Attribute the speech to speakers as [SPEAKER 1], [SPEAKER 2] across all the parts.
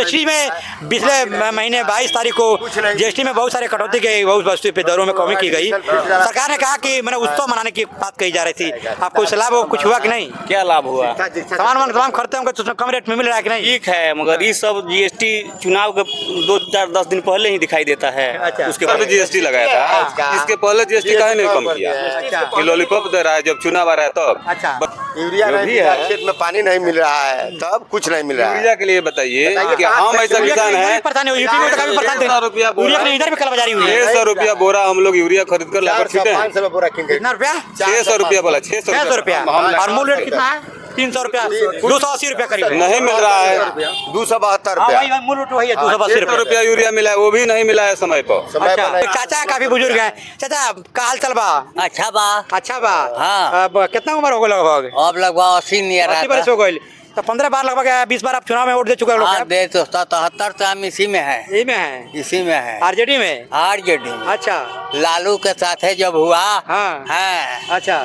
[SPEAKER 1] GST में पिछले महीने 22 तारीख को जीएसटी में बहुत सारे कटौती की बहुत वस्तु पे दरों में कमी की गई। सरकार ने कहा कि मैंने उत्सव मनाने की बात कही जा रही थी, आपको इससे लाभ कुछ हुआ कि नहीं?
[SPEAKER 2] क्या लाभ हुआ?
[SPEAKER 1] तमाम खरीदते होंगे तो उसमें कम रेट में मिल रहा है कि नहीं?
[SPEAKER 2] ठीक है, मगर ये सब जीएसटी चुनाव के 2-4-10 दिन पहले ही दिखाई देता है।
[SPEAKER 1] अच्छा।
[SPEAKER 2] उसके बाद जीएसटी लगाया था, इसके पहले जीएसटी काहे नहीं कम किया? कि लॉलीपॉप दे रहा है जब चुनाव आ रहा है तब।
[SPEAKER 1] अच्छा।
[SPEAKER 3] यूरिया नहीं है, खेत में पानी नहीं मिल रहा है, तब कुछ नहीं मिल रहा है।
[SPEAKER 2] यूरिया के लिए बताइए कि हम ऐसा किसान है, 600 रुपया बोरा हम लोग यूरिया खरीद कर लाकर छींटे हैं।
[SPEAKER 3] 500 बोरा किनके।
[SPEAKER 1] कितना रुपया?
[SPEAKER 2] 600 रुपया बोला,
[SPEAKER 1] 600 रुपया। और मूल रेट कितना है? 300 रुपया, 280 रुपया करीब
[SPEAKER 2] नहीं मिल रहा है।
[SPEAKER 3] 272
[SPEAKER 1] हाँ,
[SPEAKER 3] रुपया।
[SPEAKER 1] मूल रेट वही है 280
[SPEAKER 2] 600 रुपया यूरिया मिला है, वो भी नहीं मिला है समय पर।
[SPEAKER 3] समय पर नहीं।
[SPEAKER 1] चाचा काफी बुजुर्ग हैं। चाचा का हाल चल बा?
[SPEAKER 4] अच्छा बा।
[SPEAKER 1] अच्छा बा।
[SPEAKER 4] हाँ।
[SPEAKER 1] अब कितना उम्र हो गई लगभग?
[SPEAKER 4] अब लगभग 80 नियर
[SPEAKER 1] 80 बरस हो गई। तो 15 बार लगभग 20 बार आप चुनाव में वोट दे चुके हो?
[SPEAKER 4] हाँ, दे तो 77 तो हम इसी में है,
[SPEAKER 1] यही में है,
[SPEAKER 4] इसी में है,
[SPEAKER 1] आरजेडी में।
[SPEAKER 4] आरजेडी में।
[SPEAKER 1] अच्छा।
[SPEAKER 4] लालू के साथ है जब हुआ।
[SPEAKER 1] हाँ।
[SPEAKER 4] है।
[SPEAKER 1] अच्छा।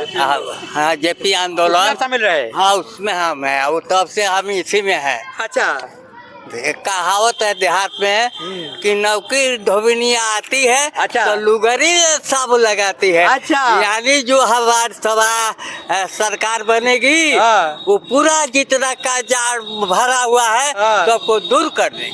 [SPEAKER 4] हाँ, जेपी आंदोलन
[SPEAKER 1] शामिल रहे।
[SPEAKER 4] हाँ, उसमें हम है, वो तब से हम इसी में है।
[SPEAKER 1] अच्छा।
[SPEAKER 4] एक कहावत है देहात में कि नौकी धोबिनिया आती है।
[SPEAKER 1] अच्छा।
[SPEAKER 4] तो लुगरी सब लगाती है।
[SPEAKER 1] अच्छा।
[SPEAKER 4] यानी जो हमारी सभा सरकार बनेगी,
[SPEAKER 1] हाँ।
[SPEAKER 4] वो पूरा जितना का जाड़ भरा हुआ है
[SPEAKER 1] हाँ।
[SPEAKER 4] सबको दूर कर देगी।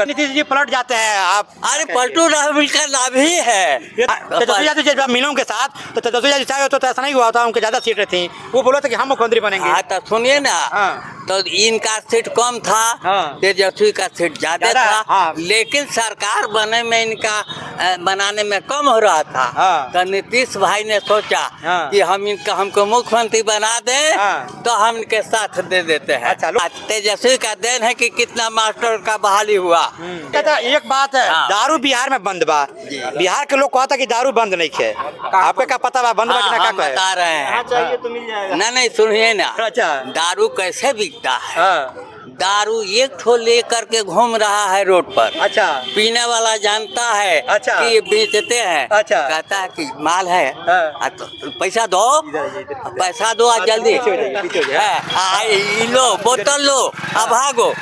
[SPEAKER 1] नीतीश जी पलट जाते हैं आप?
[SPEAKER 4] अरे पलटू राहुल का नाम ही है।
[SPEAKER 1] तेजस्वी यादव जब मिलों के साथ तो तेजस्वी यादव चाहे तो ऐसा नहीं हुआ था, उनके ज्यादा सीटें थी, वो बोला था कि हम मुख्यमंत्री बनेंगे।
[SPEAKER 4] हाँ, तो सुनिए ना।
[SPEAKER 1] हाँ।
[SPEAKER 4] तो इनका सीट कम था।
[SPEAKER 1] हाँ।
[SPEAKER 4] तेजस्वी का सीट ज्यादा था।
[SPEAKER 1] हाँ।
[SPEAKER 4] लेकिन सरकार बने में इनका बनाने में कम हो रहा था।
[SPEAKER 1] हाँ।
[SPEAKER 4] तो नीतीश भाई ने सोचा
[SPEAKER 1] हाँ।
[SPEAKER 4] कि हमको मुख्यमंत्री बना दे।
[SPEAKER 1] हाँ।
[SPEAKER 4] तो हम इनके साथ दे देते हैं।
[SPEAKER 1] अच्छा,
[SPEAKER 4] आज तेजस्वी का देन है कि कितना मास्टर का बहाली हुआ।
[SPEAKER 1] चाचा एक बात है,
[SPEAKER 4] हाँ।
[SPEAKER 1] दारू बिहार में बंद बा। बिहार के लोग कहता कि दारू बंद नहीं है, आपको क्या पता बा बंद बा कि ना?
[SPEAKER 4] हम
[SPEAKER 1] क्या
[SPEAKER 4] बता रहे हैं।
[SPEAKER 1] चाहिए तो मिल जाएगा।
[SPEAKER 4] नहीं सुनिए ना।
[SPEAKER 1] अच्छा।
[SPEAKER 4] दारू कैसे बिकता है?
[SPEAKER 1] हाँ।
[SPEAKER 4] दारू एक ठो लेकर के घूम रहा है रोड पर।
[SPEAKER 1] अच्छा।
[SPEAKER 4] पीने वाला जानता है।
[SPEAKER 1] अच्छा।
[SPEAKER 4] कि ये बेचते हैं।
[SPEAKER 1] अच्छा।
[SPEAKER 4] कहता है कि माल है।
[SPEAKER 1] हाँ।
[SPEAKER 4] तो पैसा दो, पैसा दो आज जल्दी। लो बोतल लो, अब भागो।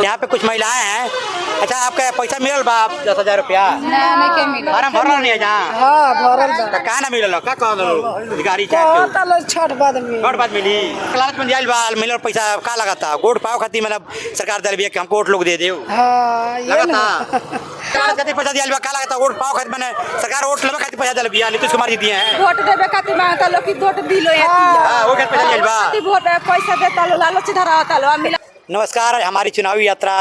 [SPEAKER 1] यहाँ पे कुछ महिलाएं हैं। अच्छा, आपका पैसा मिलल बा 10,000 रुपया?
[SPEAKER 5] नहीं के मिला।
[SPEAKER 1] फार्म भरल नहीं है जहाँ?
[SPEAKER 5] हाँ, भरल बा।
[SPEAKER 1] तो का ना मिलल? का कहल अधिकारी चाहे
[SPEAKER 5] कहता लो छठ बाद में।
[SPEAKER 1] वोट बाद मिली? लालच में दियाल बा मिलल पैसा का लगाता? वोट पाओ खातिर मतलब सरकार दल भी कि हमको वोट लोग दे दे
[SPEAKER 5] हाँ, ये
[SPEAKER 1] लगाता?
[SPEAKER 5] ना।
[SPEAKER 1] लालच खातिर पैसा दियाल बा का लगाता? वोट पाओ खातिर मैंने सरकार वोट लेवे खातिर पैसा दल बिया नीतीश कुमार जी दिए हैं।
[SPEAKER 5] वोट देवे खातिर मांगता लो कि वोट दिलो या
[SPEAKER 1] हाँ, वो खातिर पैसा दियाल बा।
[SPEAKER 5] वोट पैसा देता लो, लालच धराता लो, मिला।
[SPEAKER 1] नमस्कार, हमारी चुनावी यात्रा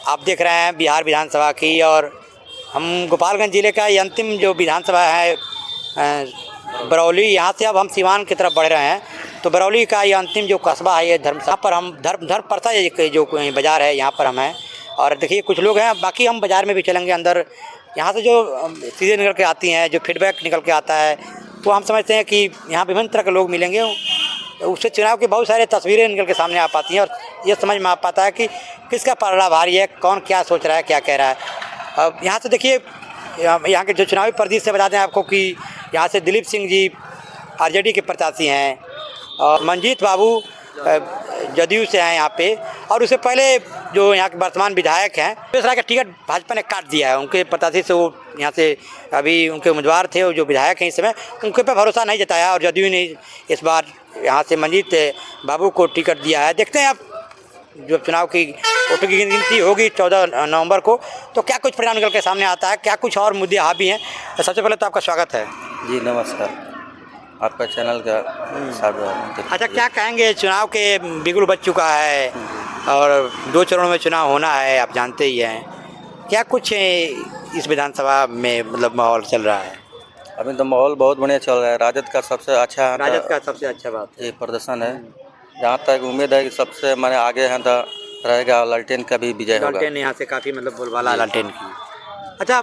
[SPEAKER 1] आप देख रहे हैं बिहार विधानसभा की, और हम गोपालगंज ज़िले का ये अंतिम जो विधानसभा है बरौली, यहाँ से अब हम सिवान की तरफ बढ़ रहे हैं। तो बरौली का ये अंतिम जो कस्बा है ये धर्मशाला पर हम धर्मप्रसा जो बाज़ार है यहाँ पर हम हैं। और देखिए कुछ लोग हैं, बाकी हम बाज़ार में भी चलेंगे अंदर। यहाँ से जो चीज़ें निकल के आती हैं, जो फीडबैक निकल के आता है, वो हम समझते हैं कि यहाँ विभिन्न तरह के लोग मिलेंगे। उससे चुनाव की बहुत सारी तस्वीरें निकल के सामने आ पाती हैं और ये समझ में आ पाता है कि किसका पलड़ा भारी है, कौन क्या सोच रहा है, क्या कह रहा है। अब यहाँ से देखिए, यहाँ के जो चुनावी परिदृश्य से बता दें आपको कि यहाँ से दिलीप सिंह जी आरजेडी के प्रत्याशी हैं और मंजीत बाबू जदयू से हैं यहाँ पे। और उससे पहले जो यहाँ के वर्तमान विधायक हैं, बेसरा का टिकट भाजपा ने काट दिया है उनके प्रत्याशी से। वो यहाँ से अभी उनके उम्मीदवार थे, वो जो विधायक हैं इस समय, उनके पे भरोसा नहीं जताया और जदयू ने इस बार यहाँ से मंजीत बाबू को टिकट दिया है। देखते हैं अब जब चुनाव की वोटों की गिनती होगी 14 नवंबर को, तो क्या कुछ परिणाम निकल के सामने आता है, क्या कुछ और मुद्दे हावी हैं। तो सबसे पहले तो आपका स्वागत है
[SPEAKER 2] जी। नमस्कार, आपका चैनल का साथ।
[SPEAKER 1] अच्छा, क्या कहेंगे? चुनाव के बिगुल बज चुका है और 2 चरणों में चुनाव होना है, आप जानते ही हैं। क्या कुछ इस विधानसभा में मतलब माहौल चल रहा है?
[SPEAKER 2] अभी तो माहौल बहुत बढ़िया चल रहा है। राजद का सबसे अच्छा
[SPEAKER 1] बात
[SPEAKER 2] ये प्रदर्शन है। जहाँ तक उम्मीद है कि सबसे मैंने आगे हैं तो रहेगा लालटेन का भी विजय होगा।
[SPEAKER 1] लालटेन यहाँ से काफ़ी मतलब बोलबाला लालटेन की। अच्छा,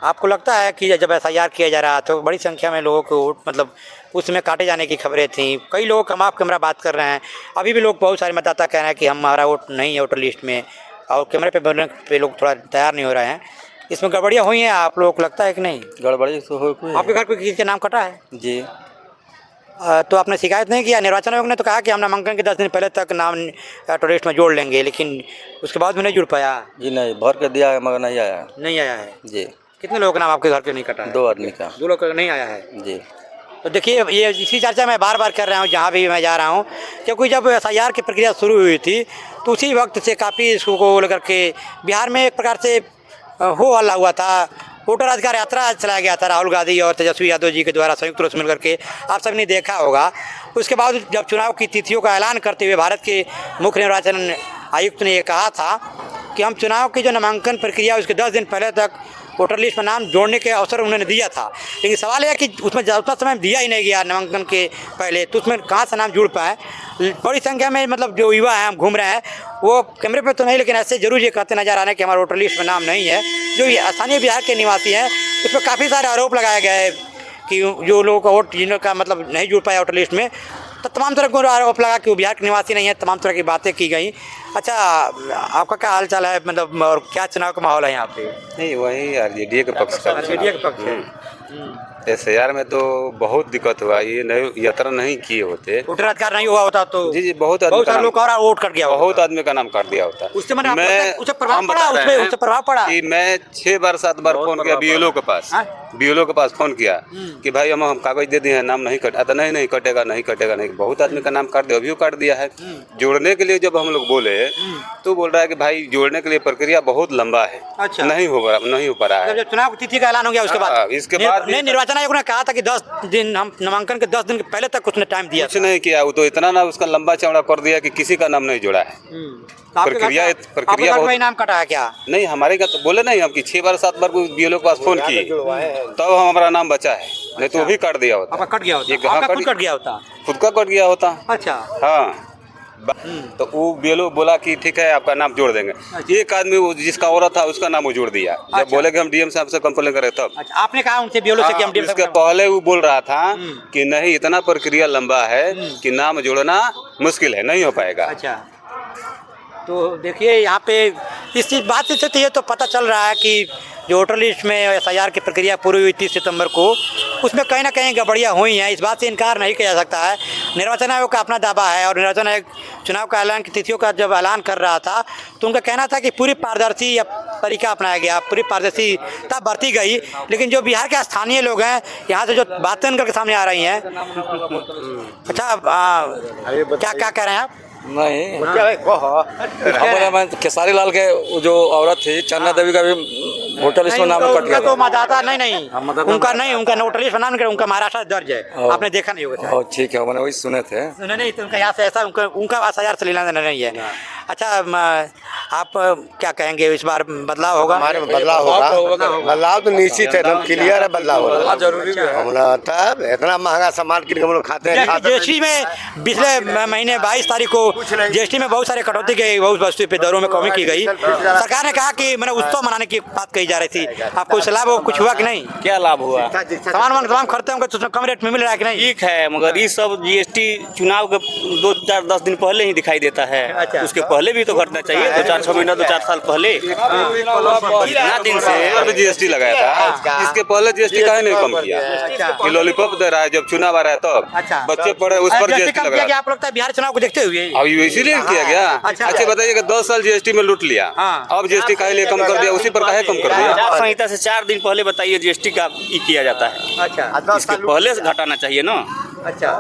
[SPEAKER 1] आपको लगता है कि जब SIR किया जा रहा तो बड़ी संख्या में लोगों को वोट मतलब उसमें काटे जाने की खबरें थीं, कई लोग हम आप कैमरा बात कर रहे हैं, अभी भी लोग बहुत सारे मतदाता कह रहे हैं कि हमारा वोट नहीं है वोटर लिस्ट में, और कैमरे पे बोलने पे लोग थोड़ा तैयार नहीं हो रहे हैं। इसमें गड़बड़ियाँ हुई हैं, आप लोगों को लगता है कि नहीं?
[SPEAKER 2] गड़बड़ी तो हो कोई?
[SPEAKER 1] आपके घर पे किसी के नाम कटा है?
[SPEAKER 2] जी।
[SPEAKER 1] तो आपने शिकायत नहीं किया? निर्वाचन आयोग ने तो कहा कि हम नामांकन के 10 दिन पहले तक नाम लिस्ट में जोड़ लेंगे, लेकिन उसके बाद में नहीं जुड़ पाया।
[SPEAKER 6] जी नहीं, भर कर दिया है मगर नहीं आया।
[SPEAKER 1] नहीं आया है
[SPEAKER 6] जी।
[SPEAKER 1] कितने लोगों का नाम आपके घर पे नहीं कटा है?
[SPEAKER 6] 2 आदमी का।
[SPEAKER 1] 2 लोग का नहीं आया है
[SPEAKER 6] जी।
[SPEAKER 1] तो देखिए, ये इसी चर्चा मैं बार बार कर रहा हूँ जहाँ भी मैं जा रहा हूँ, क्योंकि जब SIR की प्रक्रिया शुरू हुई थी तो उसी वक्त से काफ़ी इसको लेकर के बिहार में एक प्रकार से हो हल्ला हुआ था। वोटर अधिकार यात्रा चलाया गया था राहुल गांधी और तेजस्वी यादव जी के द्वारा संयुक्त रूप से मिलकर के, आप सब ने देखा होगा। उसके बाद जब चुनाव की तिथियों का ऐलान करते हुए भारत के मुख्य निर्वाचन आयुक्त ने ये कहा था कि हम चुनाव की जो नामांकन प्रक्रिया उसके 10 दिन पहले तक वोटर लिस्ट में नाम जोड़ने के अवसर उन्होंने दिया था। लेकिन सवाल यह है कि उसमें उतना समय दिया ही नहीं गया नामांकन के पहले, तो उसमें कहाँ से नाम जुड़ पाए। बड़ी संख्या में मतलब जो युवा हैं, हम घूम रहे हैं, वो कैमरे पे तो नहीं लेकिन ऐसे जरूर ये कहते नजर आ रहे हैं कि हमारे वोटर लिस्ट में नाम नहीं है। जो स्थानीय बिहार के निवासी हैं उस पर काफ़ी सारे आरोप लगाए गए हैं कि जो लोगों का वोट जिनका मतलब नहीं जुड़ पाया वोटर लिस्ट में, तो तमाम तरह का आरोप लगा कि वो बिहार के निवासी नहीं है, तमाम तरह की बातें की गई। अच्छा, आपका क्या हाल चाल है मतलब, और क्या चुनाव का माहौल है यहाँ पे?
[SPEAKER 2] नहीं, वही आरजेडी के पक्ष का
[SPEAKER 1] आरजेडी के पक्ष है।
[SPEAKER 2] SIR में तो बहुत दिक्कत हुआ, ये नहीं यात्रा नहीं किए होते,
[SPEAKER 1] वोटर अधिकार नहीं हुआ होता तो
[SPEAKER 2] जी बहुत
[SPEAKER 1] सारे लोग और वोट कट गया होता।
[SPEAKER 2] बहुत आदमी का नाम काट दिया होता।
[SPEAKER 1] उससे मैंने उसे प्रभाव
[SPEAKER 2] हम
[SPEAKER 1] पड़ा,
[SPEAKER 2] बता रहे हैं
[SPEAKER 1] उससे प्रभाव पड़ा
[SPEAKER 2] कि मैं 6 बार 7 बार फोन किया BLO के पास, BLO के पास फोन किया कि भाई हम कागज दे दिए हैं, नाम नहीं कटा। तो नहीं कटेगा, नहीं कटेगा, नहीं। बहुत आदमी का नाम काट दिया, अभी काट दिया है। जोड़ने के लिए जब हम लोग बोले तो बोल रहा है कि भाई जोड़ने के लिए प्रक्रिया बहुत लंबा है।
[SPEAKER 1] अच्छा।
[SPEAKER 2] नहीं हो पा रहा है।
[SPEAKER 1] जब चुनाव की तिथि का ऐलान हो गया उसके बाद
[SPEAKER 2] इसके बाद
[SPEAKER 1] नहीं, निर्वाचन आयोग ने कहा था कि 10 दिन, हम नामांकन के 10 दिन के पहले तक उसने टाइम दिया।
[SPEAKER 2] कुछ नहीं किया, वो तो इतना ना उसका लंबा चौड़ा कर दिया कि किसी का नाम नहीं जोड़ा है। प्रक्रिया
[SPEAKER 1] बहुत नाम कटा है क्या?
[SPEAKER 2] नहीं, हमारे का तो बोले नहीं हम कि 6 बार 7 बार BLO के पास फोन किए तब हमारा नाम बचा है, नहीं तो वो भी काट दिया होता।
[SPEAKER 1] कट गया होता, खुद कट गया होता,
[SPEAKER 2] खुद का कट गया होता।
[SPEAKER 1] अच्छा।
[SPEAKER 2] हाँ, तो वो BLO बोला कि ठीक है आपका नाम जोड़ देंगे। एक आदमी वो जिसका औरत था उसका नाम वो जोड़ दिया। जब बोले कि हम DM साहब से कंप्लेन करें तब।
[SPEAKER 1] अच्छा, आपने कहा उनसे BLO से कि हम DM
[SPEAKER 2] इसके पहले वो बोल रहा था कि नहीं, इतना प्रक्रिया लंबा है कि नाम जोड़ना मुश्किल है, नहीं हो पाएगा।
[SPEAKER 1] अच्छा, तो देखिए यहाँ पे इस चीज़ बात से तो ये तो पता चल रहा है कि जो वोटर लिस्ट में SIR की प्रक्रिया पूरी हुई 30 सितंबर को, उसमें कहीं ना कहीं गड़बड़ियाँ हुई हैं। इस बात से इनकार नहीं किया जा सकता है। निर्वाचन आयोग का अपना दावा है और निर्वाचन आयोग चुनाव का ऐलान की तिथियों का जब ऐलान कर रहा था तो उनका कहना था कि पूरी पारदर्शी तरीका अपनाया गया, पूरी पारदर्शिता बरती गई। लेकिन जो बिहार के स्थानीय लोग हैं, यहाँ से जो बातें निकल के सामने आ रही हैं। अच्छा, क्या क्या कह रहे हैं आप?
[SPEAKER 6] नहीं, हमारे खेसारी लाल के जो औरत थी चन्ना देवी का भी वोटर लिस्ट में नाम कट गया।
[SPEAKER 1] तो मतदाता नहीं, उनका वोटर लिस्ट में नाम नहीं, उनका महाराष्ट्र दर्ज है, आपने देखा नहीं होगा।
[SPEAKER 6] ठीक है, मैंने वही सुने थे।
[SPEAKER 1] नहीं, तो उनका यहाँ से ऐसा उनका SIR से लेना देना नहीं है। अच्छा, आप क्या कहेंगे, इस बार बदलाव होगा?
[SPEAKER 3] हमारे में बदलाव होगा। बदलाव तो निश्चित है, एकदम क्लियर है, बदलाव होगा।
[SPEAKER 6] जरूरी है।
[SPEAKER 3] तब इतना महंगा सामान किन हम लोग खाते हैं।
[SPEAKER 1] GST में पिछले महीने 22 तारीख को GST में बहुत सारे कटौती की, बहुत वस्तु पे दरों में कमी की गई। सरकार ने कहा कि मैंने उत्सव मनाने की बात कही जा रही थी, आपको कुछ लाभ कुछ हुआ कि नहीं?
[SPEAKER 7] क्या लाभ हुआ?
[SPEAKER 1] तमाम खरीदते होंगे तो उसमें कम रेट में मिल रहा है कि नहीं?
[SPEAKER 7] ठीक है, मगर ये सब GST चुनाव के 2-4-10 दिन पहले ही दिखाई देता है।
[SPEAKER 1] अच्छा।
[SPEAKER 7] उसके पहले भी तो घटना चाहिए, 2-4-6 महीना, 2-4 साल पहले। इतना दिन से
[SPEAKER 2] GST लगाया था, इसके पहले GST काहे नहीं कम किया कि लॉलीपॉप दे रहा है जब चुनाव आ रहा है तब।
[SPEAKER 1] अच्छा।
[SPEAKER 2] बच्चे पढ़े उस पर GST लगा
[SPEAKER 1] क्या आप लगता है बिहार चुनाव को देखते हुए?
[SPEAKER 2] अब इसीलिए किया गया।
[SPEAKER 1] अच्छा।
[SPEAKER 2] अच्छा बताइए कि 10 साल GST में लूट लिया, अब GST काहे लिए कम कर दिया, उसी पर काहे कम कर दिया?
[SPEAKER 7] आचार संहिता से 4 दिन पहले बताइए GST का किया जाता है।
[SPEAKER 1] अच्छा,
[SPEAKER 7] इसके पहले से घटाना चाहिए ना।
[SPEAKER 1] अच्छा,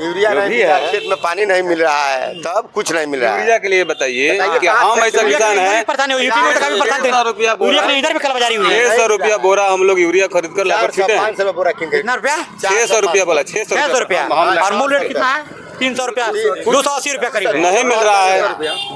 [SPEAKER 3] यूरिया नहीं मिल रहा है, खेत में पानी नहीं मिल रहा है, तब कुछ नहीं मिल रहा है।
[SPEAKER 2] यूरिया के लिए बताइए कि हम ऐसा किसान है,
[SPEAKER 1] 600
[SPEAKER 2] रुपया बोरा हम लोग यूरिया खरीद कर लाकर छीटे।
[SPEAKER 3] 500 रुपया बोरा किन
[SPEAKER 1] कितना रुपया?
[SPEAKER 2] 600 रुपया बोला, 600
[SPEAKER 1] रुपया। और मूल रेट कितना है? 300 रुपया, 280 रुपया करीब
[SPEAKER 2] नहीं मिल रहा है।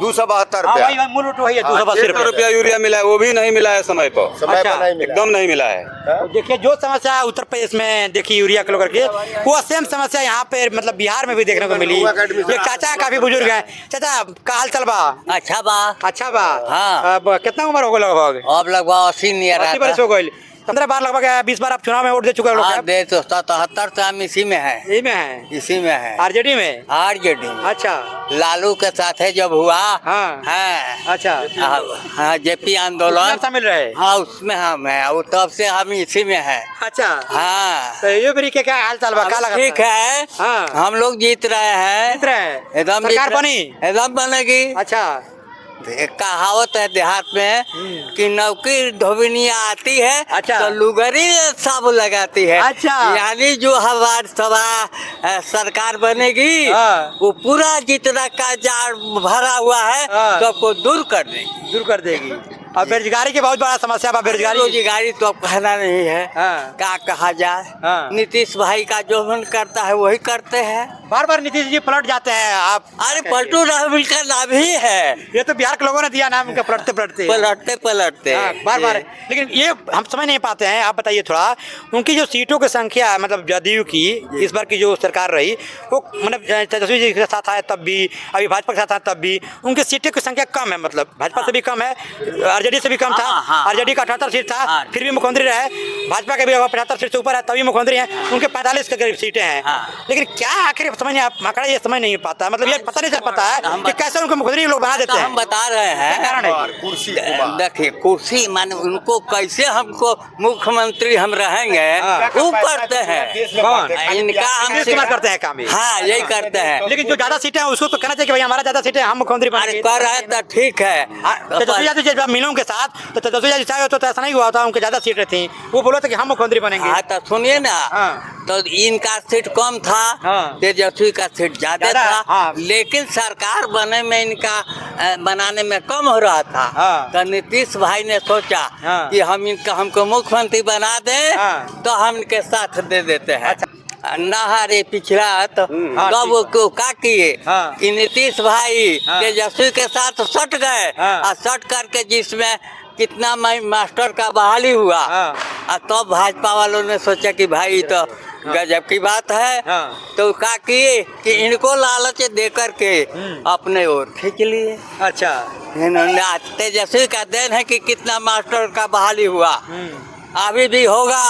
[SPEAKER 3] 272
[SPEAKER 1] हाँ,
[SPEAKER 3] रुपया
[SPEAKER 1] वही मूल रेट वही है, 280
[SPEAKER 2] 600 रुपया यूरिया मिला है, वो भी नहीं मिला है समय पर,
[SPEAKER 3] समय
[SPEAKER 1] अच्छा।
[SPEAKER 3] पर नहीं मिला।
[SPEAKER 2] एकदम नहीं मिला है।
[SPEAKER 1] तो देखिए, जो समस्या उत्तर प्रदेश में देखी यूरिया को लेकर के, वो सेम समस्या यहाँ पे मतलब बिहार में भी देखने को मिली। ये चाचा काफी बुजुर्ग हैं। चाचा, का हाल चल बा?
[SPEAKER 4] अच्छा बा।
[SPEAKER 1] अच्छा बा।
[SPEAKER 4] हाँ।
[SPEAKER 1] अब कितना उम्र हो गया लगभग?
[SPEAKER 4] अब लगभग 80 नियर
[SPEAKER 1] 80 बरस हो गई। 15 बार लगभग 20 बार आप चुनाव में वोट दे चुके हो लोग
[SPEAKER 4] हाँ दे तो 77 तो हम इसी में है,
[SPEAKER 1] यही में है,
[SPEAKER 4] इसी में है,
[SPEAKER 1] आरजेडी में।
[SPEAKER 4] आरजेडी में।
[SPEAKER 1] अच्छा
[SPEAKER 4] लालू के साथ है जब हुआ।
[SPEAKER 1] हाँ।
[SPEAKER 4] है
[SPEAKER 1] अच्छा
[SPEAKER 4] हाँ जेपी आंदोलन
[SPEAKER 1] शामिल रहे।
[SPEAKER 4] हाँ उसमें हम है, वो तब से हम इसी में है।
[SPEAKER 1] अच्छा
[SPEAKER 4] हाँ
[SPEAKER 1] तो ये बरी के क्या हाल चाल बा, क्या लगा?
[SPEAKER 4] ठीक है।
[SPEAKER 1] हाँ।
[SPEAKER 4] हम लोग जीत रहे हैं,
[SPEAKER 1] जीत रहे हैं।
[SPEAKER 4] एकदम
[SPEAKER 1] सरकार
[SPEAKER 4] जीत रहे-
[SPEAKER 1] बनी?
[SPEAKER 4] एकदम बनेगी।
[SPEAKER 1] अच्छा
[SPEAKER 4] एक कहावत है देहात में कि नौकी धोबिनिया आती है
[SPEAKER 1] अच्छा।
[SPEAKER 4] तो लुगरी सब लगाती है।
[SPEAKER 1] अच्छा।
[SPEAKER 4] यानी जो हमारी सभा सरकार बनेगी
[SPEAKER 1] हाँ।
[SPEAKER 4] वो पूरा जितना का जार भरा हुआ है
[SPEAKER 1] हाँ।
[SPEAKER 4] सबको दूर कर देगी।
[SPEAKER 1] दूर कर देगी। और बेरोजगारी की बहुत बड़ा समस्या बा, बेरोजगारी।
[SPEAKER 4] बेरोजगारी तो अब कहना नहीं है।
[SPEAKER 1] हाँ।
[SPEAKER 4] क्या कहा जाए।
[SPEAKER 1] हाँ।
[SPEAKER 4] नीतीश भाई का जो मन करता है वही करते हैं।
[SPEAKER 1] बार बार नीतीश जी पलट जाते हैं आप।
[SPEAKER 4] अरे पलटू राहुल का नाम ही है,
[SPEAKER 1] ये तो बिहार के लोगों ने दिया नाम, उनका पलटते पलटते
[SPEAKER 4] पलटते पलटते
[SPEAKER 1] बार बार। लेकिन ये हम समझ नहीं पाते हैं, आप बताइए थोड़ा। उनकी जो सीटों की संख्या है, मतलब जदयू की इस बार की जो सरकार रही वो मतलब तेजस्वी जी के साथ आए तब भी, अभी भाजपा के साथ आए तब भी उनकी सीटों की संख्या कम है, मतलब भाजपा से भी कम है, आरजेडी से भी कम था।
[SPEAKER 4] हाँ।
[SPEAKER 1] आरजेडी का 78 सीट था,
[SPEAKER 4] हाँ।
[SPEAKER 1] फिर भी मुख्यमंत्री रहे। भाजपा के भी 75 सीट से ऊपर है तभी मुख्यमंत्री हैं। उनके 45 के करीब सीटें हैं।
[SPEAKER 4] हाँ।
[SPEAKER 1] लेकिन क्या आखिर समझ नहीं, आप माकड़ा ये समझ नहीं पाता, मतलब ये पता नहीं चल पाता है कि कैसे उनको मुख्यमंत्री लोग बना देते
[SPEAKER 4] तो
[SPEAKER 1] हैं।
[SPEAKER 4] हम बता रहे हैं।
[SPEAKER 1] क्या कारण है?
[SPEAKER 3] कुर्सी
[SPEAKER 4] देखिए कुर्सी माने उनको कैसे हमको मुख्यमंत्री हम रहेंगे वो करते हैं।
[SPEAKER 1] कौन?
[SPEAKER 4] इनका हम
[SPEAKER 1] नीतीश कुमार करते हैं काम ये।
[SPEAKER 4] हाँ यही करते हैं।
[SPEAKER 1] लेकिन जो ज्यादा सीटें हैं उसको तो कहना चाहिए कि भाई हमारा ज्यादा सीटें, हम मुख्यमंत्री
[SPEAKER 4] अरे
[SPEAKER 1] बनेंगे।
[SPEAKER 4] कर रहे तो ठीक है।
[SPEAKER 1] तेजस्वी यादव जी जब मिलूं उनके साथ तो तेजस्वी यादव चाहे तो ऐसा नहीं हुआ था, उनके ज्यादा सीटें थी, वो बोला था कि हम मुख्यमंत्री बनेंगे।
[SPEAKER 4] हाँ तो सुनिए ना।
[SPEAKER 1] हाँ।
[SPEAKER 4] तो इनका सीट कम था,
[SPEAKER 1] हाँ।
[SPEAKER 4] तेजस्वी का सीट ज्यादा
[SPEAKER 1] ज्यादा,
[SPEAKER 4] था।
[SPEAKER 1] हाँ।
[SPEAKER 4] लेकिन सरकार बने में इनका बनाने में कम हो रहा था।
[SPEAKER 1] हाँ।
[SPEAKER 4] तो नीतीश भाई ने सोचा
[SPEAKER 1] हाँ।
[SPEAKER 4] कि हम इनका हमको मुख्यमंत्री बना दें
[SPEAKER 1] हाँ।
[SPEAKER 4] तो हम इनके साथ दे देते हैं। नहारे पिछड़ा तो
[SPEAKER 1] हाँ,
[SPEAKER 4] तब को क्या किए
[SPEAKER 1] हाँ।
[SPEAKER 4] कि नीतीश भाई
[SPEAKER 1] हाँ।
[SPEAKER 4] तेजस्वी के साथ सट गए
[SPEAKER 1] हाँ।
[SPEAKER 4] और सट करके जिसमें कितना मास्टर का बहाली हुआ।
[SPEAKER 1] हाँ।
[SPEAKER 4] और तब भाजपा वालों ने सोचा कि भाई तो गजब की बात है।
[SPEAKER 1] हाँ।
[SPEAKER 4] तो क्या किए कि इनको लालच दे करके अपने ओर खींच लिए।
[SPEAKER 1] अच्छा
[SPEAKER 4] इन्होंने तेजस्वी का देन है कि कितना मास्टर का बहाली हुआ, अभी भी होगा।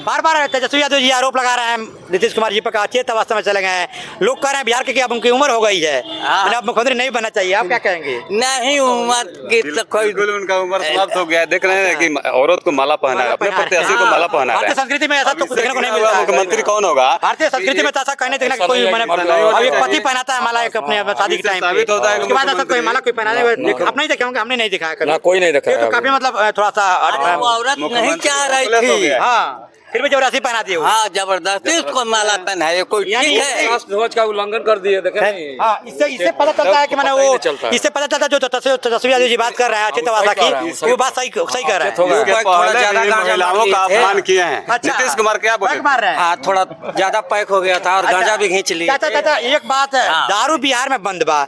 [SPEAKER 1] बार बार तेजस्वी यादव जी आरोप लगा रहे हैं नीतीश कुमार जी पर, अच्छे अवस्था में चले गए हैं। लोग कह रहे हैं बिहार के कि अब उनकी उम्र हो गई है, मतलब अब मुख्यमंत्री नहीं बनना चाहिए। आप क्या कहेंगे?
[SPEAKER 4] नहीं उम्र की तो कोई
[SPEAKER 2] बिल्कुल उनका उम्र समाप्त हो गया है। देख रहे हैं कि औरत को माला पहना है, अपने प्रत्याशी को माला पहना
[SPEAKER 1] भारतीय
[SPEAKER 2] है।
[SPEAKER 1] संस्कृति में ऐसा तो देखने को नहीं मिलता है।
[SPEAKER 2] मुख्यमंत्री कौन होगा?
[SPEAKER 1] भारतीय संस्कृति में तो ऐसा कहने देखने का कोई मैंने अब एक पति पहनाता है माला एक अपने शादी के टाइम पे,
[SPEAKER 2] साबित होता है कि
[SPEAKER 1] उसके बाद ऐसा कोई माला कोई पहनाने आप नहीं देखे होंगे, हमने नहीं देखा है कभी।
[SPEAKER 6] ना कोई नहीं देखा
[SPEAKER 1] ये तो
[SPEAKER 6] है
[SPEAKER 1] काफी मतलब थोड़ा सा
[SPEAKER 4] अरे वो औरत नहीं चाह रही थी।
[SPEAKER 1] हाँ, फिर भी जबरदस्ती पहना दिए वो।
[SPEAKER 4] हाँ जबरदस्ती उसको माला पहनाए कोई
[SPEAKER 1] यानी
[SPEAKER 4] ठीक है।
[SPEAKER 6] राष्ट्र ध्वज का उल्लंघन कर दिए, देखे नहीं?
[SPEAKER 1] हाँ, इससे पता चलता है कि मैंने
[SPEAKER 6] पता ही
[SPEAKER 1] वो
[SPEAKER 6] नहीं चलता है।
[SPEAKER 1] इससे पता चलता है जो तेजस्वी यादव जी बात कर रहे हैं अच्छी तवासा की, वो बात सही कह रहे हैं।
[SPEAKER 2] इसके पहले भी महिलाओं का अपमान किए हैं।
[SPEAKER 1] अच्छा।
[SPEAKER 2] नीतीश कुमार क्या बोले?
[SPEAKER 1] बैक मार रहे हैं।
[SPEAKER 4] हाँ थोड़ा ज्यादा पैक हो गया था और गांजा भी खींच लिए।
[SPEAKER 1] चाचा एक बात है,
[SPEAKER 4] हाँ।
[SPEAKER 1] दारू बिहार में बंद बा।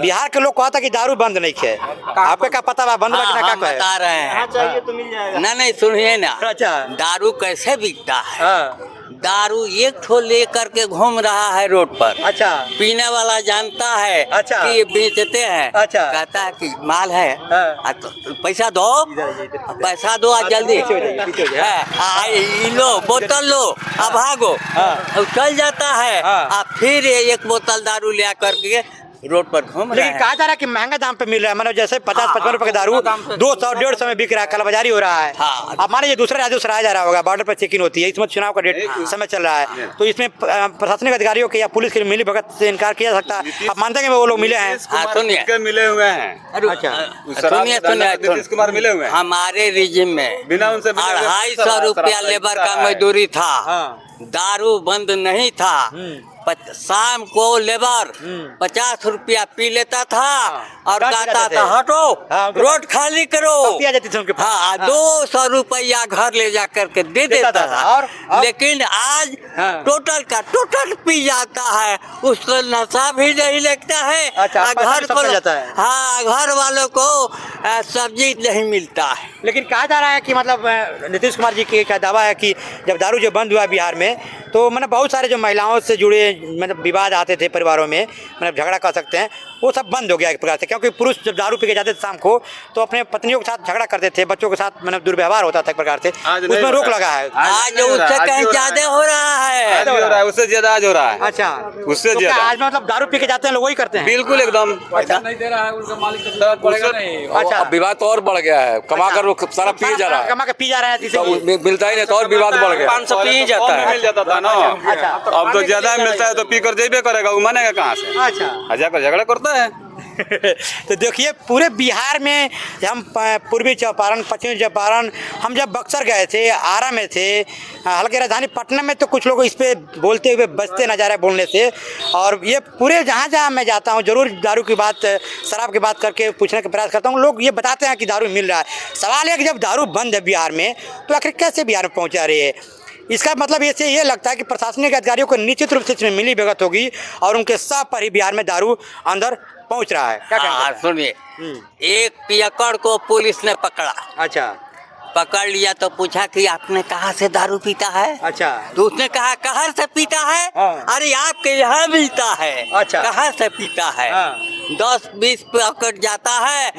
[SPEAKER 1] बिहार के लोग कहता कि दारू बंद नहीं है, आपको क्या पता बा बंद बा कि ना?
[SPEAKER 4] हम
[SPEAKER 1] क्या
[SPEAKER 4] बता रहे हैं।
[SPEAKER 5] चाहिए तो मिल जाएगा।
[SPEAKER 4] नहीं सुनिए ना,
[SPEAKER 1] अच्छा।
[SPEAKER 4] दारू कैसे बिकता है।
[SPEAKER 1] हाँ,
[SPEAKER 4] दारू एक ठो लेकर के घूम रहा है रोड पर।
[SPEAKER 1] अच्छा
[SPEAKER 4] पीने वाला जानता है
[SPEAKER 1] अच्छा।
[SPEAKER 4] कि ये बेचते हैं।
[SPEAKER 1] अच्छा।
[SPEAKER 4] कहता है कि माल है।
[SPEAKER 1] हाँ।
[SPEAKER 4] तो पैसा दो, पैसा दो आज जल्दी। लो बोतल लो, अब भागो। अब चल जाता है।
[SPEAKER 1] हाँ।
[SPEAKER 4] अब फिर एक बोतल दारू ले करके रोड पर घूम रहे
[SPEAKER 1] लेकिन
[SPEAKER 4] हैं।
[SPEAKER 1] कहा जा रहा है कि महंगा दाम पे मिल रहा है, मतलब जैसे 50-55 रुपए का दारू
[SPEAKER 4] महंगा दाम पे
[SPEAKER 1] 200-150 में बिक रहा है, कालाबाजारी हो रहा है।
[SPEAKER 4] हाँ।
[SPEAKER 1] अब मान लीजिए दूसरे राज्यों से लाया जा रहा होगा, बॉर्डर पर चेकिंग होती है, इसमें चुनाव का डेट समय चल रहा है, तो इसमें प्रशासनिक अधिकारियों के या पुलिस के मिली भगत से इनकार किया जा सकता है। आप मानते हैं कि वो लोग मिले हैं?
[SPEAKER 4] हाँ, सुनिए।
[SPEAKER 2] के मिले हुए हैं।
[SPEAKER 1] अच्छा।
[SPEAKER 4] सुनिए
[SPEAKER 2] नीतीश कुमार मिले हुए हैं।
[SPEAKER 4] हमारे रिजिम में
[SPEAKER 2] बिना उनसे मिले हुए
[SPEAKER 4] 250 रुपया लेबर का मजदूरी था। दारू बंद नहीं था। शाम को लेबर 50 रुपया पी लेता था और कहता था हटो रोड खाली करो।
[SPEAKER 1] पिया जाती थी उनके पास।
[SPEAKER 4] हाँ 200 रुपया घर ले जा करके दे देता था।
[SPEAKER 1] और?
[SPEAKER 4] लेकिन आज टोटल का टोटल पी जाता है, उसको नशा भी नहीं लगता है।
[SPEAKER 1] अच्छा,
[SPEAKER 4] और
[SPEAKER 1] पैसा
[SPEAKER 4] घर
[SPEAKER 1] भी सब
[SPEAKER 4] को
[SPEAKER 1] चल जाता है।
[SPEAKER 4] हाँ घर वालों को सब्जी नहीं मिलता है।
[SPEAKER 1] लेकिन कहा जा रहा है कि मतलब नीतीश कुमार जी की क्या दावा है कि जब दारू जो बंद हुआ बिहार में तो मैंने बहुत सारे जो महिलाओं से जुड़े मतलब विवाद आते थे परिवारों में, मतलब झगड़ा कर सकते हैं, वो सब बंद हो गया एक प्रकार से, क्योंकि पुरुष जब दारू पी के जाते थे शाम को तो अपने पत्नियों के साथ झगड़ा करते थे, बच्चों के साथ मतलब दुर्व्यवहार होता था एक प्रकार से,
[SPEAKER 2] आज नहीं
[SPEAKER 1] उसमें
[SPEAKER 2] हो
[SPEAKER 1] रोक
[SPEAKER 2] रहा
[SPEAKER 1] लगा है।
[SPEAKER 4] आज उससे कहीं ज्यादा हो रहा है।
[SPEAKER 2] आज भी हो रहा है, उससे ज्यादा आज हो रहा है।
[SPEAKER 1] अच्छा,
[SPEAKER 2] उससे
[SPEAKER 1] तो क्या
[SPEAKER 2] ज्यादा।
[SPEAKER 1] आज मतलब दारू पी के जाते हैं लोग वही करते हैं?
[SPEAKER 2] बिल्कुल एकदम।
[SPEAKER 6] नहीं दे रहा है उनका मालिक तो विवाद बढ़ेगा नहीं।
[SPEAKER 1] अच्छा।
[SPEAKER 6] अब विवाद तो और बढ़ गया है, कमा कर वो सारा पिए जा रहा है,
[SPEAKER 1] कमा के पी जा रहे हैं,
[SPEAKER 6] तो मिलता ही नहीं तो और विवाद बढ़ गया।
[SPEAKER 7] 500 पी ही जाता है।
[SPEAKER 2] मिल जाता था ना, अब तो ज्यादा मिलता है तो पी कर जेबे करेगा, वो मानेगा कहाँ से?
[SPEAKER 1] अच्छा।
[SPEAKER 2] जाकर झगड़ा करता है।
[SPEAKER 1] तो देखिए पूरे बिहार में हम पूर्वी चंपारण, पश्चिमी चंपारण, हम जब बक्सर गए थे, आरा में थे, हल्के राजधानी पटना में, तो कुछ लोग इस पे बोलते हुए बचते नजर आ रहे बोलने से। और ये पूरे जहाँ जहाँ मैं जाता हूँ जरूर दारू की बात, शराब की बात करके पूछने का प्रयास करता हूँ। लोग ये बताते हैं कि दारू मिल रहा है। सवाल है कि जब दारू बंद है बिहार में तो आखिर कैसे बिहार में पहुँचा रही है? इसका मतलब इससे ये लगता है कि प्रशासनिक अधिकारियों को निश्चित रूप से इसमें मिली भगत होगी और उनके सब पर ही बिहार में दारू अंदर पहुंच रहा है। क्या कहना है?
[SPEAKER 4] सुनिए, एक पियक्कड़ को पुलिस ने पकड़ा,
[SPEAKER 1] अच्छा
[SPEAKER 4] पकड़ लिया तो पूछा कि आपने कहाँ से दारू पीता है?
[SPEAKER 1] अच्छा
[SPEAKER 4] तो उसने कहा कहाँ से पीता है?
[SPEAKER 1] हाँ।
[SPEAKER 4] अरे आपके यहाँ मिलता है।
[SPEAKER 1] अच्छा।
[SPEAKER 4] कहाँ से पीता है?
[SPEAKER 1] हाँ।
[SPEAKER 4] 10-20 पॉकेट जाता है,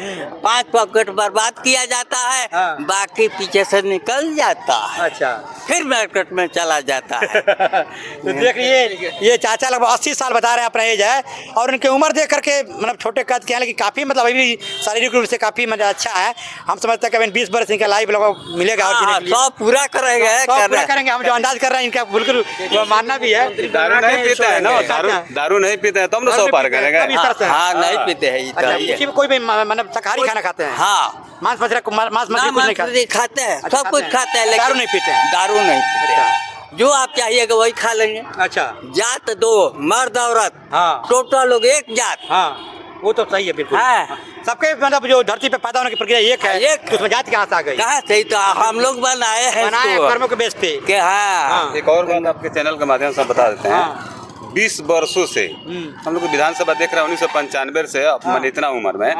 [SPEAKER 4] 5 पॉकेट बर्बाद किया जाता है,
[SPEAKER 1] हाँ।
[SPEAKER 4] बाकी पीछे से निकल जाता है,
[SPEAKER 1] अच्छा।
[SPEAKER 4] फिर मार्केट में चला जाता है।
[SPEAKER 1] तो देखिए ये चाचा लगभग 80 साल बता रहे हैं अपना एज है, और उनकी उम्र देख करके मतलब छोटे कद के हैं, लेकिन काफ़ी मतलब अभी शारीरिक रूप से काफ़ी मतलब अच्छा है। हम समझते हैं कि अभी 20 वर्ष इनका लाइफ मिलेगा और जीने के लिए।
[SPEAKER 4] सब पूरा करेंगे,
[SPEAKER 1] सब पूरा करेंगे। हम जो अंदाज कर रहे हैं इनका बिल्कुल वो मानना भी है।
[SPEAKER 2] दारू नहीं पीता है ना, दारू नहीं पीते हैं तब ना 100 पार करेंगे।
[SPEAKER 4] हाँ, नहीं पीते हैं।
[SPEAKER 1] अच्छा, किसी भी कोई भी मतलब शाकाहारी खाना खाते हैं?
[SPEAKER 4] हाँ,
[SPEAKER 1] मांस मछली कुछ नहीं खाते?
[SPEAKER 4] खाते हैं,
[SPEAKER 1] अच्छा,
[SPEAKER 4] सब कुछ खाते हैं, लेकिन
[SPEAKER 1] दारू नहीं पीते हैं?
[SPEAKER 4] दारू नहीं पीते हैं। जो आप चाहिएगा वही खा लेंगे।
[SPEAKER 1] अच्छा।
[SPEAKER 4] जात 2, मर्द औरत,
[SPEAKER 1] हाँ।
[SPEAKER 4] टोटल लोग एक जात।
[SPEAKER 1] हाँ वो तो सही है बिल्कुल।
[SPEAKER 4] हाँ।
[SPEAKER 1] सबके मतलब जो धरती पे पैदा होने की प्रक्रिया एक है,
[SPEAKER 4] एक।
[SPEAKER 1] उसमें जाति कहाँ से आ गई?
[SPEAKER 4] कहाँ से? तो हम लोग बनाए हैं
[SPEAKER 1] बनाए
[SPEAKER 4] इसको।
[SPEAKER 1] कर्मों के बेस पे।
[SPEAKER 4] कि हाँ,
[SPEAKER 2] एक और बात आपके चैनल के माध्यम से बता देते हैं। 20 वर्षों से हम लोग विधानसभा देख रहे हैं, 1995 से अब मैंने इतना उम्र में,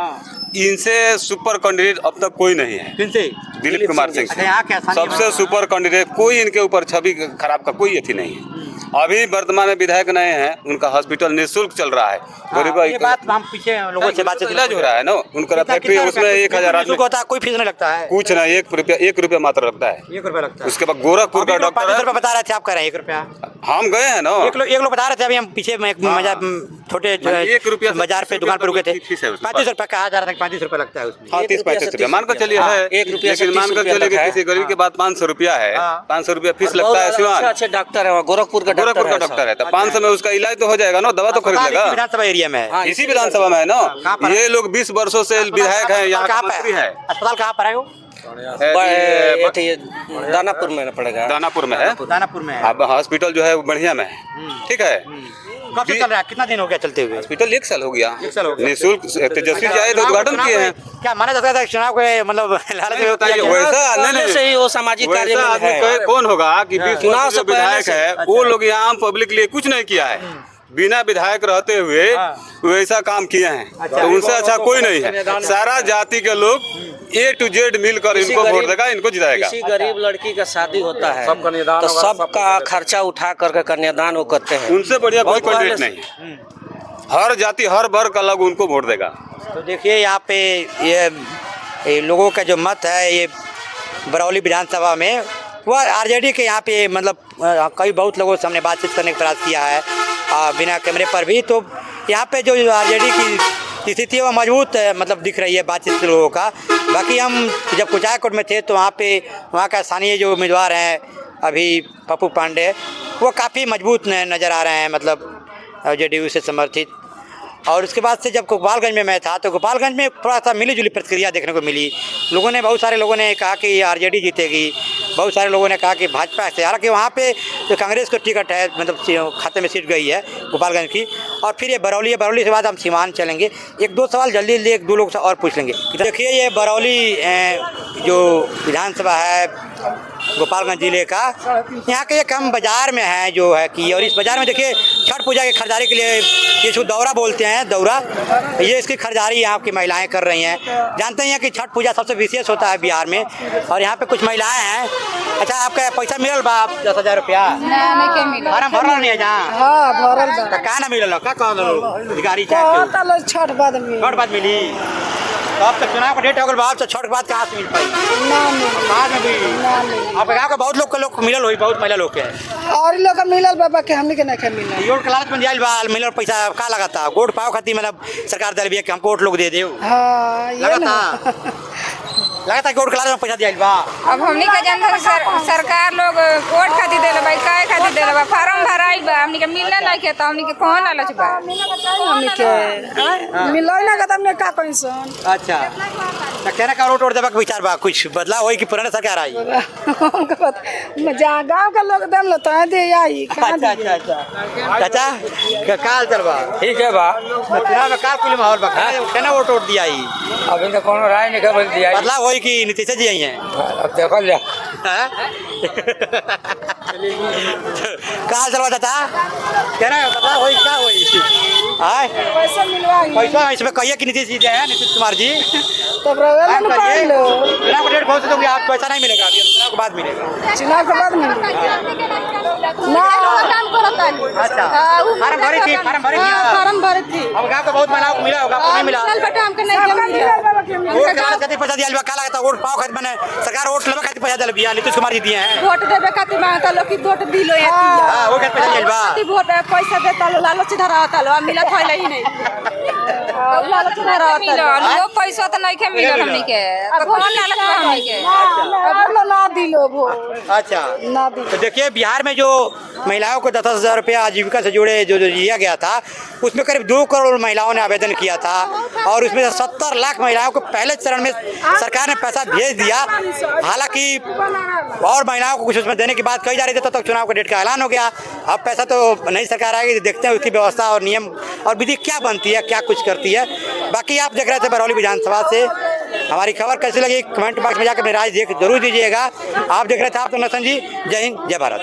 [SPEAKER 2] इनसे सुपर कैंडिडेट अब तक कोई नहीं है।
[SPEAKER 1] किनसे?
[SPEAKER 2] दिलीप कुमार सिंह
[SPEAKER 1] अच्छा, यहाँ क्या
[SPEAKER 2] से
[SPEAKER 1] स्थानीय
[SPEAKER 2] सबसे सुपर कैंडिडेट, कोई इनके ऊपर छवि खराब का कोई अथी नहीं है। अभी वर्तमान में विधायक नए हैं, उनका हॉस्पिटल निःशुल्क चल रहा है।
[SPEAKER 1] ये बात हम पीछे लोगों से बातचीत
[SPEAKER 2] इलाज हो रहा है ना उनका, फैक्ट्री उसमें 1000 आदमी
[SPEAKER 1] होता है, कोई फीस नहीं लगता है?
[SPEAKER 2] कुछ नहीं, 1 रुपया मात्र लगता है।
[SPEAKER 1] 1 रुपया लगता है।
[SPEAKER 2] उसके बाद गोरखपुर का डॉक्टर
[SPEAKER 1] 35
[SPEAKER 2] है,
[SPEAKER 1] रुपया बता रहे थे, आप कह रहे हैं 1 रुपया।
[SPEAKER 2] हम गए हैं ना,
[SPEAKER 1] एक लोग बता रहे थे अभी, हम पीछे में एक छोटे
[SPEAKER 2] 1 रुपया
[SPEAKER 1] बाजार पे दुकान पे रुके थे,
[SPEAKER 2] फीस है उसमें।
[SPEAKER 1] 35 रुपया कहा जा रहा था, 35 रुपया लगता है उसमें।
[SPEAKER 2] हाँ 30-35 रुपया मानकर चलिए है।
[SPEAKER 7] 1 रुपया से
[SPEAKER 2] लेकिन
[SPEAKER 7] 30
[SPEAKER 2] मानकर
[SPEAKER 7] रुपया
[SPEAKER 2] चलिए कि
[SPEAKER 7] तक है।
[SPEAKER 2] किसी गरीब के बाद 500 रुपया है,
[SPEAKER 1] हाँ।
[SPEAKER 2] 500 रुपया फीस लगता है सिवान।
[SPEAKER 7] अच्छे डॉक्टर है वहाँ, गोरखपुर का
[SPEAKER 2] गोरखपुर का डॉक्टर है, तो 500 में उसका इलाज तो हो जाएगा ना, दवा तो खरीद
[SPEAKER 1] अस्पताल इसी
[SPEAKER 2] लेगा।
[SPEAKER 1] विधानसभा एरिया में है।
[SPEAKER 2] इसी विधानसभा में है
[SPEAKER 1] कहाँ पर
[SPEAKER 2] ना।
[SPEAKER 1] है?
[SPEAKER 2] ये लोग 20 वर्षों से विधायक है, यहाँ का मंत्री है।
[SPEAKER 1] अस्पताल कहाँ पर है वो?
[SPEAKER 7] दानापुर में पड़ेगा।
[SPEAKER 2] दानापुर में है।
[SPEAKER 1] दानापुर में है।
[SPEAKER 2] अब हॉस्पिटल जो है वो बढ़िया में है, ठीक है।
[SPEAKER 1] कब से चल रहा है? कितना दिन हो गया चलते हुए?
[SPEAKER 2] हॉस्पिटल 1 साल हो गया।
[SPEAKER 1] 1 साल हो गया।
[SPEAKER 2] निःशुल्क तेजस्वी जी आए तो
[SPEAKER 1] चुनाव
[SPEAKER 2] उद्घाटन किए हैं।
[SPEAKER 1] क्या माना जाता है चुनाव के मतलब लालच में होता है?
[SPEAKER 2] वैसा
[SPEAKER 7] पहले से ही वो सामाजिक कार्य
[SPEAKER 2] वैसा
[SPEAKER 7] में
[SPEAKER 2] आदमी
[SPEAKER 7] है।
[SPEAKER 2] कौन होगा कि 20
[SPEAKER 7] चुनाव
[SPEAKER 2] वर्ष
[SPEAKER 7] से
[SPEAKER 2] जो विधायक
[SPEAKER 7] पहले से।
[SPEAKER 2] है वो लोग यहाँ आम पब्लिक लिए कुछ नहीं किया है, बिना विधायक रहते हुए वैसा काम किए हैं। तो उनसे अच्छा कोई नहीं है। सारा जाति के लोग A to Z मिलकर इनको वोट देगा, इनको जिताएगा।
[SPEAKER 7] किसी गरीब लड़की का शादी होता है तो सबका खर्चा उठा करके कन्यादान वो करते हैं।
[SPEAKER 2] उनसे बढ़िया कोई
[SPEAKER 7] बहुत
[SPEAKER 2] कैंडिडेट
[SPEAKER 7] पहले
[SPEAKER 2] नहीं है। हर जाति हर वर्ग का लोग उनको वोट देगा।
[SPEAKER 1] तो देखिए यहाँ पे ये लोगों का जो मत है, ये बरौली विधानसभा में वह आरजेडी के यहाँ पे मतलब कई बहुत लोगों से हमने बातचीत करने का प्रयास किया है बिना कैमरे पर भी। तो यहाँ पे जो आरजेडी की स्थिति है वो मजबूत मतलब दिख रही है बातचीत लोगों का। बाकी हम जब कुचायकोट में थे तो वहाँ का स्थानीय जो उम्मीदवार हैं अभी पप्पू पांडे, वो काफ़ी मजबूत नज़र आ रहे हैं, मतलब जेडीयू से समर्थित। और उसके बाद से जब गोपालगंज में मैं था तो गोपालगंज में थोड़ा सा मिली जुली प्रतिक्रिया देखने को मिली। बहुत सारे लोगों ने कहा कि आरजेडी जीतेगी, बहुत सारे लोगों ने कहा कि भाजपा से। हालांकि वहाँ पे जो कांग्रेस को टिकट है मतलब खाते में सीट गई है गोपालगंज की। और फिर ये बरौली है, बरौली के बाद हम सीवान चलेंगे। 1-2 सवाल जल्दी 1-2 लोग से और पूछ लेंगे। देखिए ये बरौली जो विधानसभा है गोपालगंज जिले का। यहाँ के एक हम बाजार में हैं जो है कि, और इस बाजार में देखिए छठ पूजा की खरीदारी के लिए ये इसको दौरा बोलते हैं, दौरा, ये इसकी खरीदारी यहाँ की महिलाएं कर रही हैं। जानते हैं कि छठ पूजा सबसे विशेष होता है बिहार में, और यहाँ पे कुछ महिलाएं हैं। अच्छा, आपका पैसा मिलल बा 10,000 रुपया? फार्म भरल नहीं है जहाँ?
[SPEAKER 5] हाँ भरल बा।
[SPEAKER 1] तो का ना मिलल, का कहल अधिकारी चाहे
[SPEAKER 5] कहता छठ बाद में
[SPEAKER 1] छठ बाद मिली? तो अब तक चुनाव का डेट हो गया, अब तो छठ के बाद कहाँ से मिल पाई? बाद में भी आपके गाँव के बहुत लोग मिलल हुई, बहुत महिला लोग के
[SPEAKER 5] और लोग का मिलल बाबा के हमनी के नहीं मिलल।
[SPEAKER 1] योट के लालच में जाइल बा मिलल पैसा का लगाता वोट पाओ खातिर, मतलब सरकार दल भी कि हमको वोट लोग दे दे
[SPEAKER 5] हाँ
[SPEAKER 1] लगाता कि वोट के लालच में पैसा दिया बा।
[SPEAKER 8] अब हमनी का जनता सरकार लोग वोट खातिर देले बा, काय खातिर देले बा, फार्म भराई बा, हमनी के मिलने नहीं के, तो हमनी के कौन लालच बा?
[SPEAKER 5] हमनी के मिलल ना का हमने का कहीं सन।
[SPEAKER 1] अच्छा, तो कहना का वोट देबा के विचार बा, कुछ बदलाव होई कि पुराना सरकार आई?
[SPEAKER 5] जहाँ गाँव के लोग देम तो दे आई।
[SPEAKER 1] अच्छा अच्छा अच्छा, चाचा काल चलबा
[SPEAKER 6] ठीक है बा,
[SPEAKER 1] चुनाव में काल कुल माहौल बा, कहना वोट दिया आई?
[SPEAKER 6] अभी तो कोनो राय नहीं कर दिया,
[SPEAKER 1] बदलाव होई कि नीतीश जी आई हैं?
[SPEAKER 6] अब देखल जा।
[SPEAKER 1] काल चलबा चाचा, कहना बदलाव होई, क्या होई? आय
[SPEAKER 5] पैसा मिलवाई
[SPEAKER 1] पैसा इसमें कहिए कि नीतीश जी दे हैं, नीतीश कुमार जी
[SPEAKER 5] तब रवेला न पाई लो।
[SPEAKER 1] चुनाव का डेट बहुत से दोगे आप, पैसा नहीं मिलेगा अभी, चुनाव के बाद मिलेगा।
[SPEAKER 5] चुनाव के बाद मिलेगा ना काम करता है।
[SPEAKER 1] अच्छा, फार्म भरी थी? फार्म भरी थी?
[SPEAKER 5] फार्म भरी थी।
[SPEAKER 1] अब गाँव के बहुत महिलाओं को मिला होगा, आपको नहीं मिला?
[SPEAKER 5] बेटा हमके नहीं मिला।
[SPEAKER 1] वोट के लालच खातिर पैसा दिया बा, का लगता है वोट पाओ खातिर मैंने सरकार वोट लेवे खातिर पैसा दिल बिया, नीतीश कुमार जी दिए हैं।
[SPEAKER 5] वोट देवे खातिर मांगता लोग कि वोट दिलो या
[SPEAKER 1] हां, वो खातिर पैसा दिल बा,
[SPEAKER 5] वोट पैसा देता लो, लालच धराता लो, मिला थैला ही नहीं। लालच धराता
[SPEAKER 8] मिलल वो पैसा तो नहीं के मिलल हमनी के, तो कौन लालच बा हमनी के?
[SPEAKER 5] अब ना दिलो वो
[SPEAKER 1] अच्छा
[SPEAKER 5] ना दी।
[SPEAKER 1] तो देखिए बिहार में जो महिलाओं को 10,000 रुपया आजीविका से जुड़े जो दिया गया था, उसमें करीब 2 करोड़ महिलाओं ने आवेदन किया था, और उसमें से 70 लाख महिलाओं को पहले चरण में सरकार ने पैसा भेज दिया। हालांकि और महिलाओं को कुछ उसमें देने की बात कही जा रही थी, तब तक चुनाव का डेट का ऐलान हो गया। अब पैसा तो नई सरकार आएगी, देखते हैं उसकी व्यवस्था और नियम और विधि क्या बनती है, क्या कुछ करती है। बाकी आप देख रहे थे बरौली विधानसभा से, हमारी खबर कैसी लगी कमेंट बॉक्स में जाकर अपनी राय जरूर दीजिएगा। आप देख रहे थे आप तो नसन जी, जय हिंद, जय भारत।